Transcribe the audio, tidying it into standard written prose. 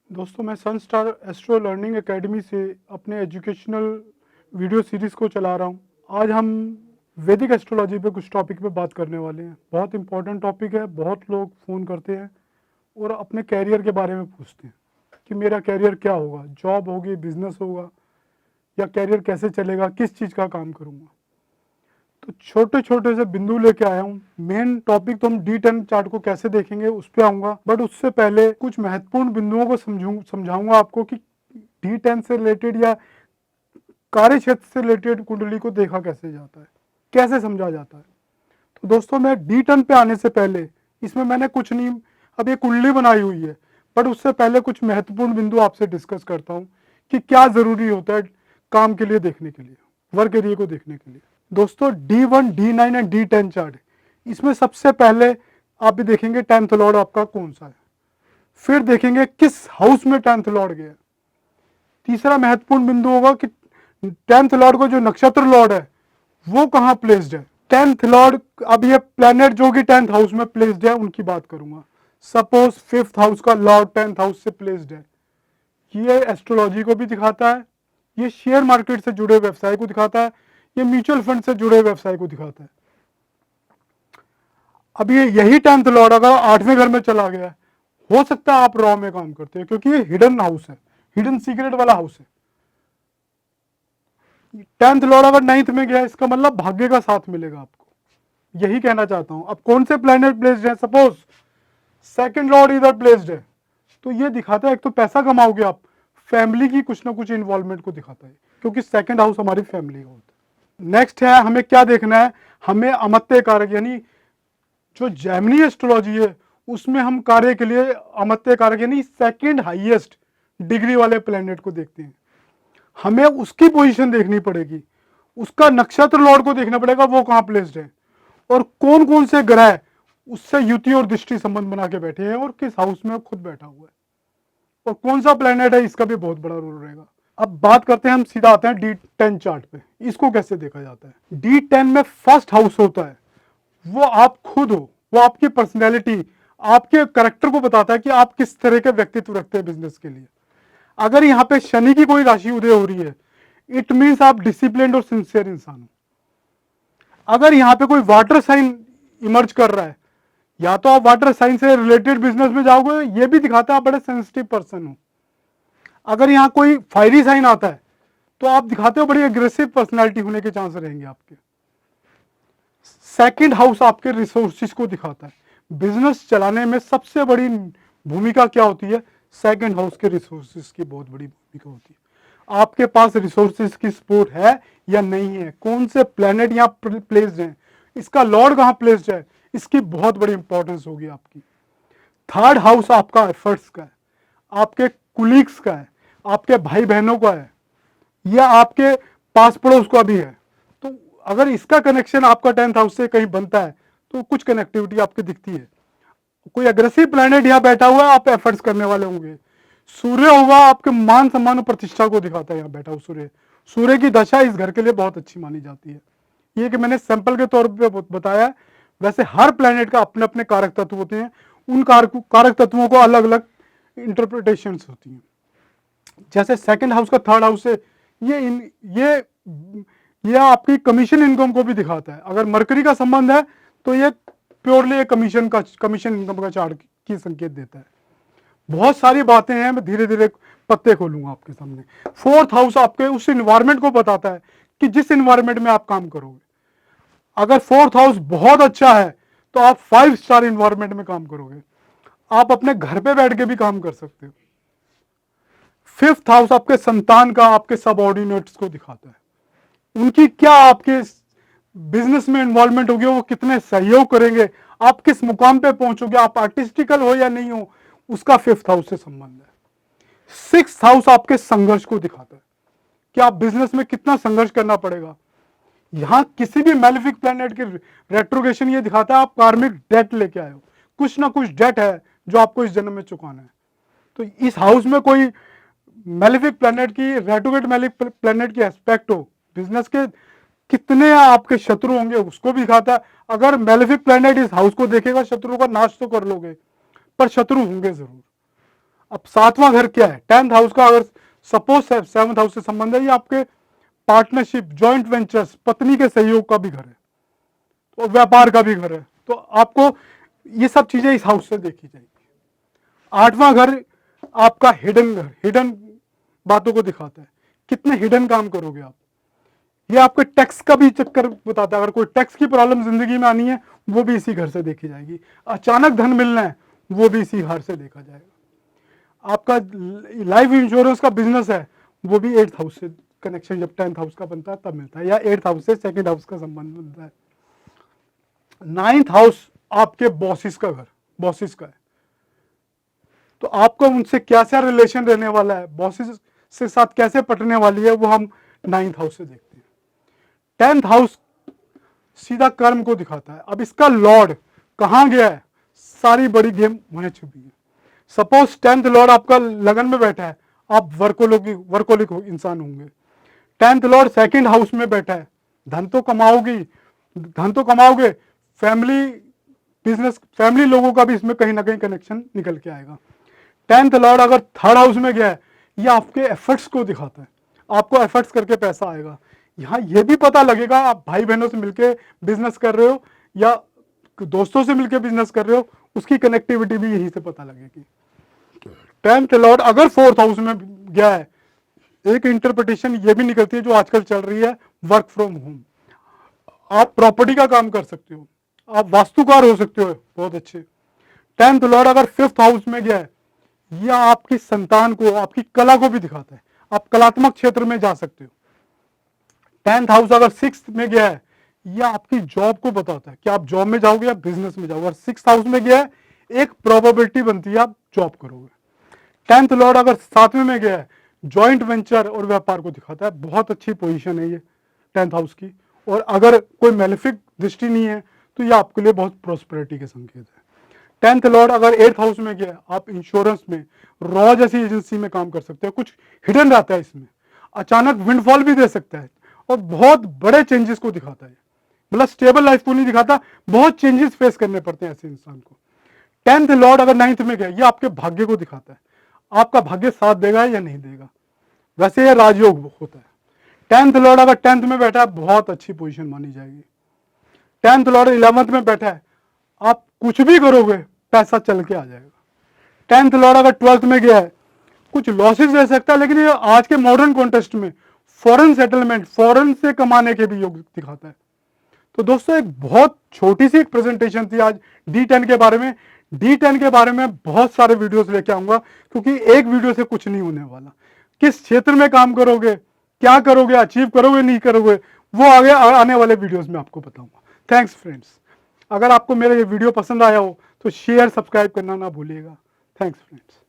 दोस्तों मैं सन star astro learning academy से अपने एजुकेशनल वीडियो सीरीज़ को चला रहा हूँ। आज हम वैदिक एस्ट्रोलॉजी पे कुछ टॉपिक पे बात करने वाले हैं। बहुत इंपॉर्टेंट टॉपिक है। बहुत लोग फ़ोन करते हैं और अपने कैरियर के बारे में पूछते हैं कि मेरा कैरियर क्या होगा, जॉब होगी, बिजनेस होगा या कैरियर कैसे चलेगा, किस चीज़ का काम करूँगा। तो छोटे छोटे से बिंदु लेके आया हूँ। मेन टॉपिक तो हम D10 चार्ट को कैसे देखेंगे उस पर आऊँगा, बट उससे पहले कुछ महत्वपूर्ण बिंदुओं को समझाऊंगा आपको कि D10 से रिलेटेड या कार्य क्षेत्र से रिलेटेड कुंडली को देखा कैसे जाता है, कैसे समझा जाता है। तो दोस्तों मैं D10 पे आने से पहले इसमें मैंने कुछ नहीं, अब ये कुंडली बनाई हुई है, बट उससे पहले कुछ महत्वपूर्ण बिंदु आपसे डिस्कस करता हूँ कि क्या ज़रूरी होता है काम के लिए देखने के लिए, वर्क एरिया को देखने के लिए। दोस्तों D1, D9 and D10 chart, इसमें सबसे पहले आप भी देखेंगे 10th लॉर्ड आपका कौन सा है, फिर देखेंगे किस हाउस में 10th लॉर्ड गया। तीसरा महत्वपूर्ण बिंदु होगा कि 10th लॉर्ड को जो नक्षत्र लॉर्ड है वो कहाँ प्लेस्ड है। 10th लॉर्ड, अब ये प्लेनेट जो कि 10th हाउस में प्लेस्ड है उनकी बात करूंगा। सपोज 5th हाउस का लॉर्ड 10th हाउस से प्लेस्ड है, ये एस्ट्रोलॉजी को भी दिखाता है, ये शेयर मार्केट से जुड़े व्यवसाय को दिखाता है, ये म्यूचुअल फंड से जुड़े व्यवसाय को दिखाता है। अब ये यही 10th लॉर्ड अगर 8वें घर में चला गया, हो सकता है आप रॉ में काम करते हो, क्योंकि ये हिडन हाउस है, हिडन सीक्रेट वाला हाउस है। 10th लॉर्ड अगर 9th में गया, इसका मतलब भाग्य का साथ मिलेगा आपको, यही कहना चाहता हूं। अब कौन से प्लेनेट प्लेस्ड है, सपोज 2nd लॉर्ड इधर प्लेस्ड है, तो ये दिखाता है एक तो पैसा कमाओगे आप, फैमिली की कुछ ना कुछ इन्वॉल्वमेंट को दिखाता है, क्योंकि 2nd हाउस हमारी फैमिली का होता है। नेक्स्ट है, हमें क्या देखना है, हमें अमत्य कारक, यानी जो जैमिनी एस्ट्रोलॉजी है उसमें हम कार्य के लिए अमत्य कारक यानी 2nd हाईएस्ट डिग्री वाले प्लेनेट को देखते हैं। हमें उसकी पोजीशन देखनी पड़ेगी, उसका नक्षत्र लॉर्ड को देखना पड़ेगा वो कहां प्लेस्ड है, और कौन कौन से ग्रह उससे युति और दृष्टि संबंध बना के बैठे हैं, और किस हाउस में खुद बैठा हुआ है, और कौन सा प्लेनेट है, इसका भी बहुत बड़ा रोल रहेगा। अब बात करते हैं, हम सीधा आते हैं D10 चार्ट पे। इसको कैसे देखा जाता है। D10 में फर्स्ट हाउस होता है, वो आप खुद हो, वो आपकी पर्सनैलिटी, आपके करेक्टर को बताता है कि आप किस तरह के व्यक्तित्व रखते हैं बिजनेस के लिए। अगर यहाँ पे शनि की कोई राशि उदय हो रही है, इट मीन्स आप डिसिप्लिन और सिंसियर इंसान हो। अगर यहाँ पे कोई वाटर साइन इमर्ज कर रहा है, या तो आप वाटर साइन से रिलेटेड बिजनेस में जाओगे, ये भी दिखाता है आप बड़े सेंसिटिव पर्सन हो। अगर यहाँ कोई फायरी साइन आता है तो आप दिखाते हो बड़ी एग्रेसिव पर्सनैलिटी होने के चांस रहेंगे आपके। 2nd हाउस आपके रिसोर्सेज को दिखाता है। बिजनेस चलाने में सबसे बड़ी भूमिका क्या होती है, 2nd हाउस के रिसोर्सेज की बहुत बड़ी भूमिका होती है। आपके पास रिसोर्सेज की सपोर्ट है या नहीं है, कौन से प्लेनेट यहाँ प्लेस्ड हैं, इसका लॉर्ड कहाँ प्लेस्ड है, इसकी बहुत बड़ी इंपॉर्टेंस होगी आपकी। 3rd हाउस आपका एफर्ट्स का है, आपके कुलीग्स का है, आपके भाई बहनों का है, या आपके पास पड़ोस का भी है। तो अगर इसका कनेक्शन आपका 10th हाउस से कहीं बनता है तो कुछ कनेक्टिविटी आपकी दिखती है। कोई अग्रेसिव प्लैनेट यहाँ बैठा हुआ है, आप एफर्ट्स करने वाले होंगे। सूर्य होगा, आपके मान सम्मान और प्रतिष्ठा को दिखाता है यहाँ बैठा हुआ सूर्य। सूर्य की दशा इस घर के लिए बहुत अच्छी मानी जाती है। ये कि मैंने सैंपल के तौर पे बताया है, वैसे हर प्लैनेट का अपने अपने कारक तत्व होते हैं, उन कारक तत्वों को अलग अलग इंटरप्रिटेशंस होती हैं। जैसे 2nd हाउस का 3rd हाउस से ये आपकी कमीशन इनकम को भी दिखाता है। अगर मरकरी का संबंध है तो ये प्योरली कमीशन इनकम का चार्ट की संकेत देता है। बहुत सारी बातें हैं, मैं धीरे धीरे पत्ते खोलूंगा आपके सामने। 4th हाउस आपके उस इन्वायरमेंट को बताता है कि जिस इन्वायरमेंट में आप काम करोगे। अगर 4th हाउस बहुत अच्छा है तो आप 5 स्टार इन्वायरमेंट में काम करोगे, आप अपने घर पे बैठ के भी काम कर सकते हो। 5th हाउस आपके संतान का, आपके सबऑर्डिनेट्स को दिखाता है, उनकी क्या आपके बिजनेस में इन्वॉल्वमेंट होगी, वो कितने सहयोग करेंगे, आप किस मुकाम पे पहुंचोगे, आप आर्टिस्टिकल हो या नहीं हो, उसका 5th हाउस से संबंध है। 6th हाउस आपके संघर्ष को दिखाता है कि आप बिजनेस में कितना संघर्ष करना पड़ेगा। यहां किसी भी मैलेफिक प्लैनेट के रेट्रोगेशन ये दिखाता है आप कार्मिक डेट लेके आए हो, कुछ ना कुछ डेट है जो आपको इस जन्म में चुकाना है। तो इस हाउस में कोई मैलेफिक प्लैनेट की, रेट्रोगेट मैलेफिक प्लैनेट की एस्पेक्ट हो, बिजनेस के कितने आपके शत्रु होंगे उसको भी दिखाता है। अगर मैलेफिक प्लैनेट इस हाउस को देखेगा, शत्रु का नाश तो कर लोगे, पर शत्रु होंगे जरूर। अब 7वां घर क्या है, 10th हाउस का अगर सपोज 7th हाउस से संबंध है, ये आपके पार्टनरशिप, जॉइंट वेंचर्स, पत्नी के सहयोग का भी घर है, तो व्यापार का भी घर है, तो आपको ये सब चीजें इस हाउस से देखी जाएगी। 8वां घर आपका हिडन घर, हिडन बातों को दिखाता है, कितने हिडन काम करोगे आप। ये आपके टैक्स का भी चक्कर बताता है, अगर कोई टैक्स की प्रॉब्लम जिंदगी में आनी है वो भी इसी घर से देखी जाएगी। अचानक धन मिलना है वो भी इसी घर से देखा जाएगा। आपका लाइफ इंश्योरेंस का बिजनेस है वो भी 8th हाउस से कनेक्शन जब 10th हाउस का बनता है तब मिलता है, या 8th हाउस से 2nd हाउस का संबंध बनता है। 9th हाउस आपके बॉसेस का घर, बॉसेस का है, तो आपको उनसे कैसा रिलेशन रहने वाला है, बॉसेस से साथ कैसे पटने वाली है, वो हम 9th हाउस से देखते हैं। 10th हाउस सीधा कर्म को दिखाता है। अब इसका लॉर्ड कहां गया है, सारी बड़ी गेम वहीं छुपी है। सपोज 10th लॉर्ड आपका लगन में बैठा है, आप वर्कोलिक इंसान होंगे। 10th लॉर्ड 2nd हाउस में बैठा है, धन तो कमाओगे, फैमिली बिजनेस, फैमिली लोगों का भी इसमें कहीं ना कहीं कनेक्शन निकल के आएगा। 10th लॉर्ड अगर 3rd हाउस में गया है, ये आपके एफर्ट्स को दिखाता है, आपको एफर्ट्स करके पैसा आएगा। यहाँ ये भी पता लगेगा आप भाई बहनों से मिलके बिजनेस कर रहे हो या दोस्तों से मिलके बिजनेस कर रहे हो, उसकी कनेक्टिविटी भी यहीं से पता लगेगी। 10th लॉर्ड अगर 4th हाउस में गया है, एक इंटरप्रिटेशन ये भी निकलती है जो आजकल चल रही है, वर्क फ्रॉम होम। आप प्रॉपर्टी का काम कर सकते हो, आप वास्तुकार हो सकते हो, बहुत अच्छे। 10th लॉर्ड अगर 5th हाउस में गया है, यह आपकी संतान को, आपकी कला को भी दिखाता है, आप कलात्मक क्षेत्र में जा सकते हो। 10th हाउस अगर 6th में गया है, यह आपकी जॉब को बताता है कि आप जॉब में जाओगे या बिजनेस में जाओगे। अगर 6th हाउस में गया है, एक प्रोबेबिलिटी बनती है आप जॉब करोगे। 10th लॉर्ड अगर 7वें में गया है, जॉइंट वेंचर और व्यापार को दिखाता है, बहुत अच्छी पोजीशन है ये 10th हाउस की। और अगर कोई मेलेफिक दृष्टि नहीं है तो ये आपके लिए बहुत प्रोस्पेरिटी के संकेत है। 10th लॉर्ड अगर 8th हाउस में गया, आप इंश्योरेंस में, रॉ जैसी एजेंसी में काम कर सकते हो, कुछ हिडन रहता है इसमें, अचानक विंडफॉल भी दे सकता है और बहुत बड़े चेंजेस को दिखाता है, मतलब स्टेबल लाइफ को नहीं दिखाता, बहुत चेंजेस फेस करने पड़ते हैं ऐसे इंसान को। 10th लॉर्ड अगर 9th में गया, ये आपके भाग्य को दिखाता है, आपका भाग्य साथ देगा या नहीं देगा, वैसे ये राजयोग होता है। 10th लॉर्ड अगर 10th में बैठा है, बहुत अच्छी पोजीशन मानी जाएगी। 10th लॉर्ड 11th में बैठा है, आप कुछ भी करोगे पैसा चल के आ जाएगा। 10th लॉर्ड अगर 12th में गया है, कुछ लॉसेस रह सकता है, लेकिन ये आज के मॉडर्न कॉन्टेक्स्ट में फॉरेन सेटलमेंट, फॉरेन से कमाने के भी योग दिखाता है। तो दोस्तों एक बहुत छोटी सी एक प्रेजेंटेशन थी आज D10 के बारे में। D10 के बारे में बहुत सारे वीडियोस लेके आऊंगा, क्योंकि एक वीडियो से कुछ नहीं होने वाला। किस क्षेत्र में काम करोगे, क्या करोगे, अचीव करोगे नहीं करोगे, वो आगे आने वाले वीडियोस में आपको बताऊंगा। Thanks friends. अगर आपको मेरा ये वीडियो पसंद आया हो तो शेयर, सब्सक्राइब करना ना भूलिएगा। Thanks friends.